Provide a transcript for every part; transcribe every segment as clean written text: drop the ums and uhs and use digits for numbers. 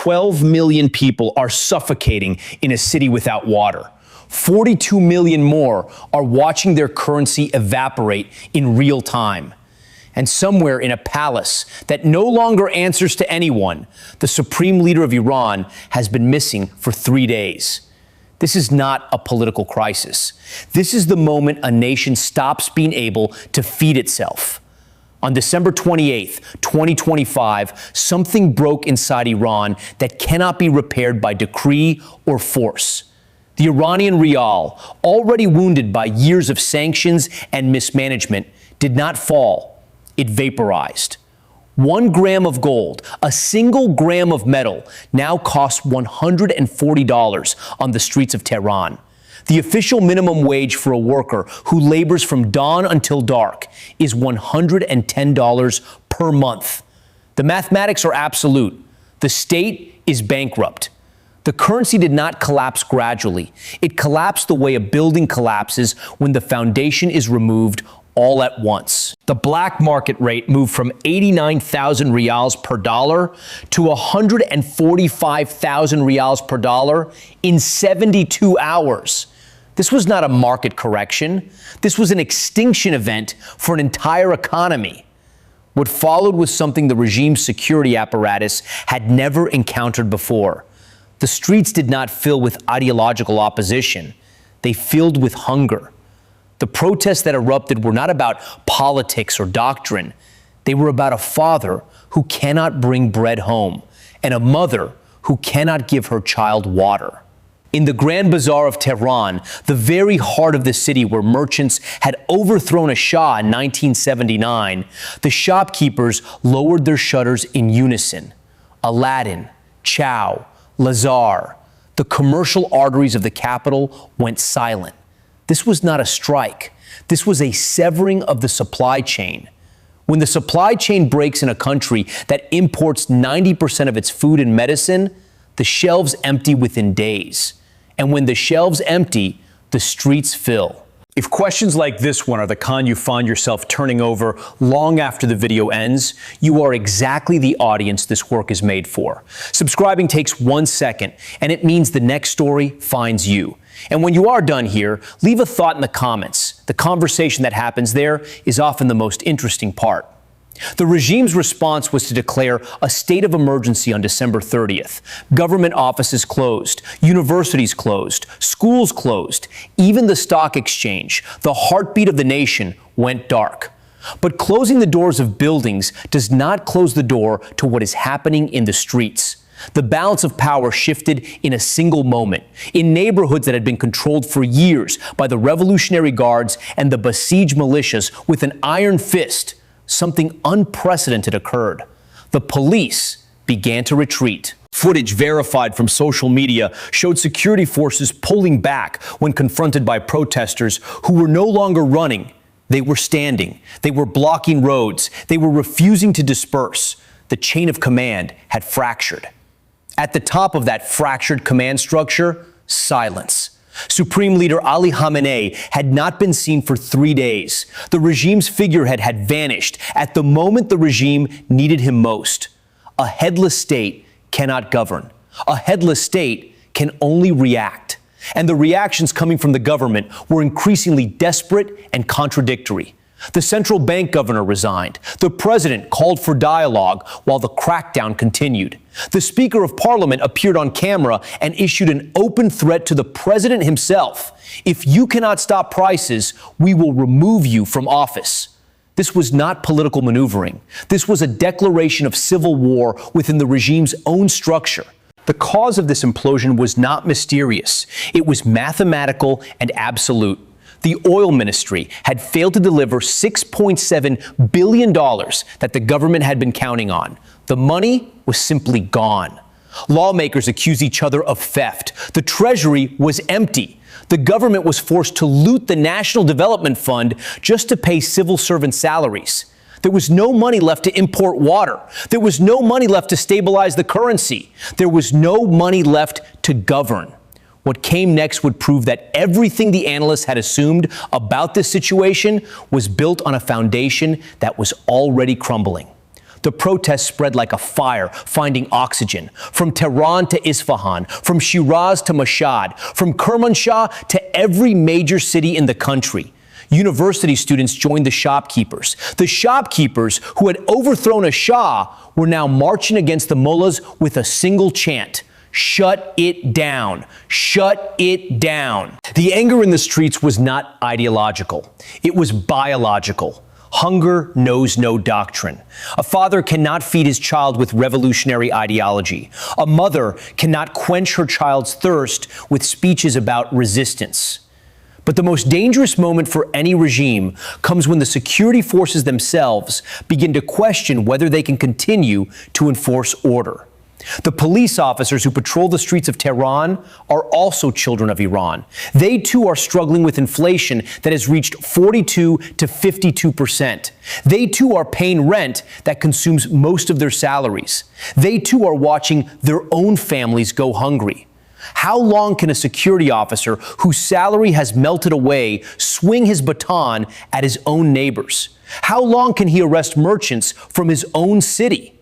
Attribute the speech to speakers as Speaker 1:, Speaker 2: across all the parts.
Speaker 1: 12 million people are suffocating in a city without water. 42 million more are watching their currency evaporate in real time. And somewhere in a palace that no longer answers to anyone, the supreme leader of Iran has been missing for 3 days. This is not a political crisis. This is the moment a nation stops being able to feed itself. On December 28th, 2025, something broke inside Iran that cannot be repaired by decree or force. The Iranian rial, already wounded by years of sanctions and mismanagement, did not fall. It vaporized. 1 gram of gold, a single gram of metal, now costs $140 on the streets of Tehran. The official minimum wage for a worker who labors from dawn until dark is $110 per month. The mathematics are absolute. The state is bankrupt. The currency did not collapse gradually. It collapsed the way a building collapses when the foundation is removed all at once. The black market rate moved from 89,000 rials per dollar to 145,000 rials per dollar in 72 hours. This was not a market correction. This was an extinction event for an entire economy. What followed was something the regime's security apparatus had never encountered before. The streets did not fill with ideological opposition. They filled with hunger. The protests that erupted were not about politics or doctrine. They were about a father who cannot bring bread home and a mother who cannot give her child water. In the Grand Bazaar of Tehran, the very heart of the city where merchants had overthrown a Shah in 1979, the shopkeepers lowered their shutters in unison. Aladdin, Chow, Lazar, the commercial arteries of the capital went silent. This was not a strike. This was a severing of the supply chain. When the supply chain breaks in a country that imports 90% of its food and medicine, the shelves empty within days. And when the shelves empty, the streets fill. If questions like this one are the kind you find yourself turning over long after the video ends, you are exactly the audience this work is made for. Subscribing takes 1 second, and it means the next story finds you. And when you are done here, leave a thought in the comments. The conversation that happens there is often the most interesting part. The regime's response was to declare a state of emergency on December 30th. Government offices closed, universities closed, schools closed, even the stock exchange, the heartbeat of the nation, went dark. But closing the doors of buildings does not close the door to what is happening in the streets. The balance of power shifted in a single moment. In neighborhoods that had been controlled for years by the Revolutionary Guards and the besieged militias with an iron fist, something unprecedented occurred. The police began to retreat. Footage verified from social media showed security forces pulling back when confronted by protesters who were no longer running. They were standing. They were blocking roads. They were refusing to disperse. The chain of command had fractured. At the top of that fractured command structure, silence. Supreme Leader Ali Khamenei had not been seen for 3 days. The regime's figurehead had vanished at the moment the regime needed him most. A headless state cannot govern. A headless state can only react. And the reactions coming from the government were increasingly desperate and contradictory. The central bank governor resigned. The president called for dialogue while the crackdown continued. The Speaker of Parliament appeared on camera and issued an open threat to the president himself. If you cannot stop prices, we will remove you from office. This was not political maneuvering. This was a declaration of civil war within the regime's own structure. The cause of this implosion was not mysterious. It was mathematical and absolute. The oil ministry had failed to deliver $6.7 billion that the government had been counting on. The money was simply gone. Lawmakers accused each other of theft. The treasury was empty. The government was forced to loot the National Development Fund just to pay civil servant salaries. There was no money left to import water. There was no money left to stabilize the currency. There was no money left to govern. What came next would prove that everything the analysts had assumed about this situation was built on a foundation that was already crumbling. the protests spread like a fire, finding oxygen. From Tehran to Isfahan, from Shiraz to Mashhad, from Kermanshah to every major city in the country. University students joined the shopkeepers. The shopkeepers who had overthrown a shah were now marching against the mullahs with a single chant: shut it down, shut it down. The anger in the streets was not ideological. It was biological. Hunger knows no doctrine. A father cannot feed his child with revolutionary ideology. A mother cannot quench her child's thirst with speeches about resistance. But the most dangerous moment for any regime comes when the security forces themselves begin to question whether they can continue to enforce order. The police officers who patrol the streets of Tehran are also children of Iran. They too are struggling with inflation that has reached 42 to 52%. They too are paying rent that consumes most of their salaries. They too are watching their own families go hungry. How long can a security officer whose salary has melted away swing his baton at his own neighbors? How long can he arrest merchants from his own city?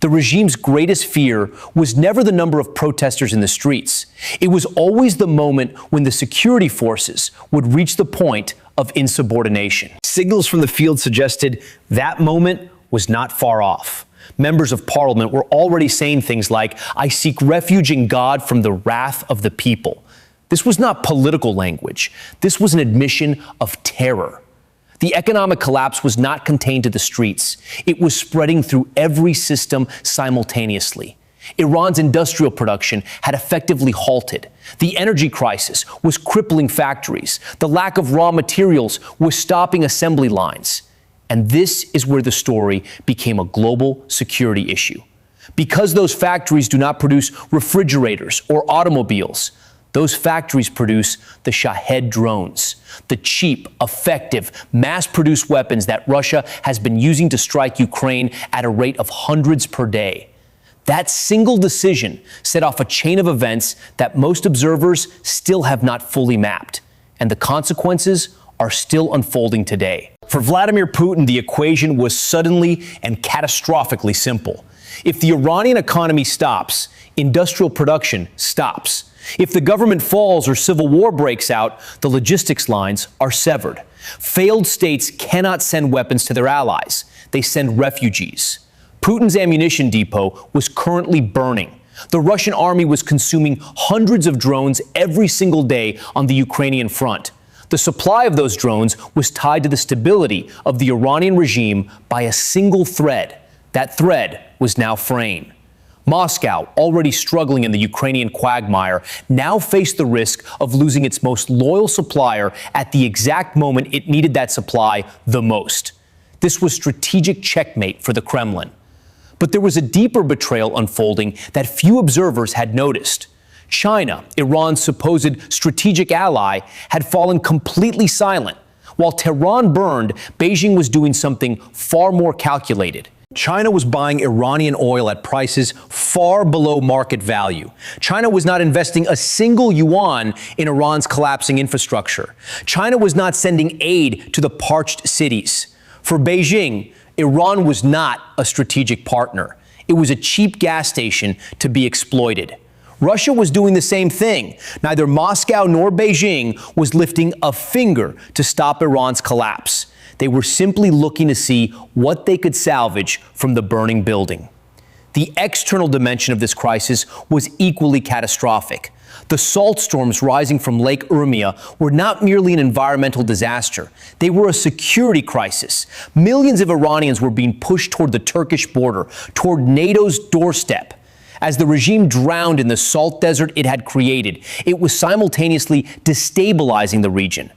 Speaker 1: The regime's greatest fear was never the number of protesters in the streets. It was always the moment when the security forces would reach the point of insubordination. Signals from the field suggested that moment was not far off. Members of parliament were already saying things like, "I seek refuge in God from the wrath of the people." This was not political language. This was an admission of terror. The economic collapse was not contained to the streets. It was spreading through every system simultaneously. Iran's industrial production had effectively halted. The energy crisis was crippling factories. The lack of raw materials was stopping assembly lines. And this is where the story became a global security issue. Because those factories do not produce refrigerators or automobiles, those factories produce the Shahed drones, the cheap, effective, mass-produced weapons that Russia has been using to strike Ukraine at a rate of hundreds per day. That single decision set off a chain of events that most observers still have not fully mapped, and the consequences are still unfolding today. For Vladimir Putin, the equation was suddenly and catastrophically simple. If the Iranian economy stops, industrial production stops. If the government falls or civil war breaks out, the logistics lines are severed. Failed states cannot send weapons to their allies. They send refugees. Putin's ammunition depot was currently burning. The Russian army was consuming hundreds of drones every single day on the Ukrainian front. The supply of those drones was tied to the stability of the Iranian regime by a single thread. That thread was now fraying. Moscow, already struggling in the Ukrainian quagmire, now faced the risk of losing its most loyal supplier at the exact moment it needed that supply the most. This was strategic checkmate for the Kremlin. But there was a deeper betrayal unfolding that few observers had noticed. China, Iran's supposed strategic ally, had fallen completely silent. While Tehran burned, Beijing was doing something far more calculated. China was buying Iranian oil at prices far below market value. China was not investing a single yuan in Iran's collapsing infrastructure. China was not sending aid to the parched cities. For Beijing, Iran was not a strategic partner. It was a cheap gas station to be exploited. Russia was doing the same thing. Neither Moscow nor Beijing was lifting a finger to stop Iran's collapse. They were simply looking to see what they could salvage from the burning building. The external dimension of this crisis was equally catastrophic. The salt storms rising from Lake Urmia were not merely an environmental disaster. They were a security crisis. Millions of Iranians were being pushed toward the Turkish border, toward NATO's doorstep. As the regime drowned in the salt desert it had created, it was simultaneously destabilizing the region.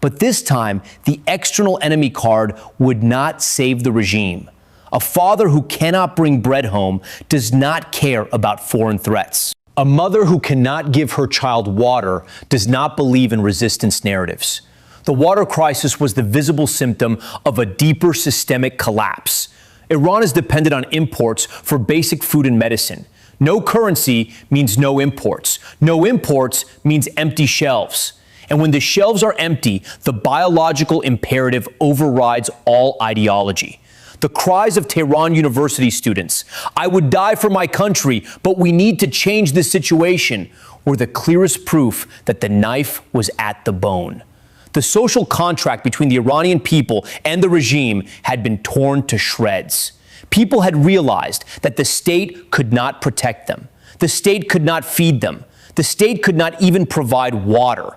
Speaker 1: But this time, the external enemy card would not save the regime. A father who cannot bring bread home does not care about foreign threats. A mother who cannot give her child water does not believe in resistance narratives. The water crisis was the visible symptom of a deeper systemic collapse. Iran is dependent on imports for basic food and medicine. No currency means no imports. No imports means empty shelves. And when the shelves are empty, the biological imperative overrides all ideology. The cries of Tehran University students, "I would die for my country, but we need to change this situation," were the clearest proof that the knife was at the bone. The social contract between the Iranian people and the regime had been torn to shreds. People had realized that the state could not protect them. The state could not feed them. The state could not even provide water.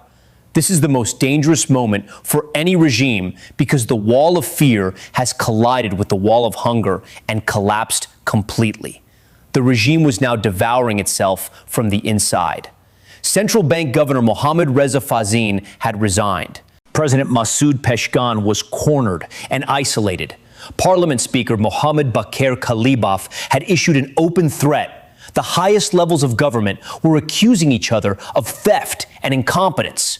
Speaker 1: This is the most dangerous moment for any regime because the wall of fear has collided with the wall of hunger and collapsed completely. The regime was now devouring itself from the inside. Central Bank Governor Mohammad Reza Fazin had resigned. President Masoud Peshkan was cornered and isolated. Parliament Speaker Mohammad Bakir Kalibaf had issued an open threat. The highest levels of government were accusing each other of theft and incompetence.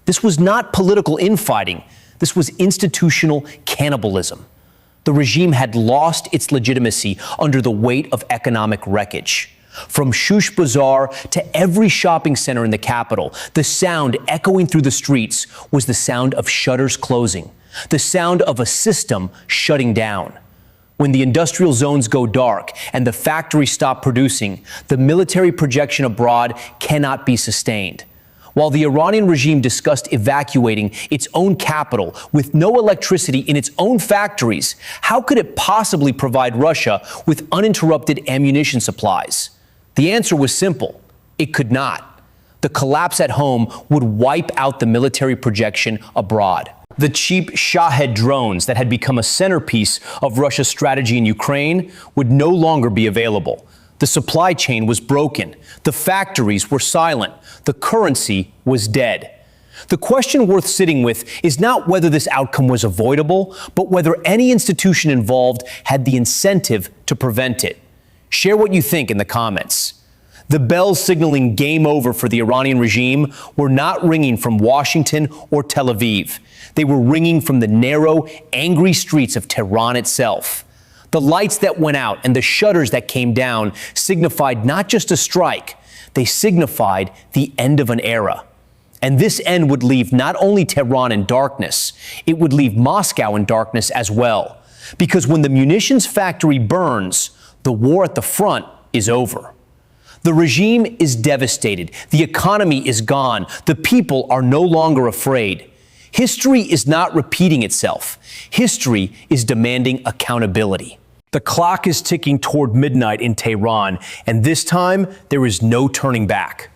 Speaker 1: This was not political infighting. This was institutional cannibalism. The regime had lost its legitimacy under the weight of economic wreckage. From Shush Bazaar to every shopping center in the capital, the sound echoing through the streets was the sound of shutters closing, the sound of a system shutting down. When the industrial zones go dark and the factories stop producing, the military projection abroad cannot be sustained. While the Iranian regime discussed evacuating its own capital with no electricity in its own factories, how could it possibly provide Russia with uninterrupted ammunition supplies? The answer was simple. It could not. The collapse at home would wipe out the military projection abroad. The cheap Shahed drones that had become a centerpiece of Russia's strategy in Ukraine would no longer be available. The supply chain was broken. The factories were silent. The currency was dead. The question worth sitting with is not whether this outcome was avoidable, but whether any institution involved had the incentive to prevent it. Share what you think in the comments. The bells signaling game over for the Iranian regime were not ringing from Washington or Tel Aviv. They were ringing from the narrow, angry streets of Tehran itself. The lights that went out and the shutters that came down signified not just a strike, they signified the end of an era. And this end would leave not only Tehran in darkness, it would leave Moscow in darkness as well. Because when the munitions factory burns, the war at the front is over. The regime is devastated. The economy is gone. The people are no longer afraid. History is not repeating itself. History is demanding accountability. The clock is ticking toward midnight in Tehran, and this time there is no turning back.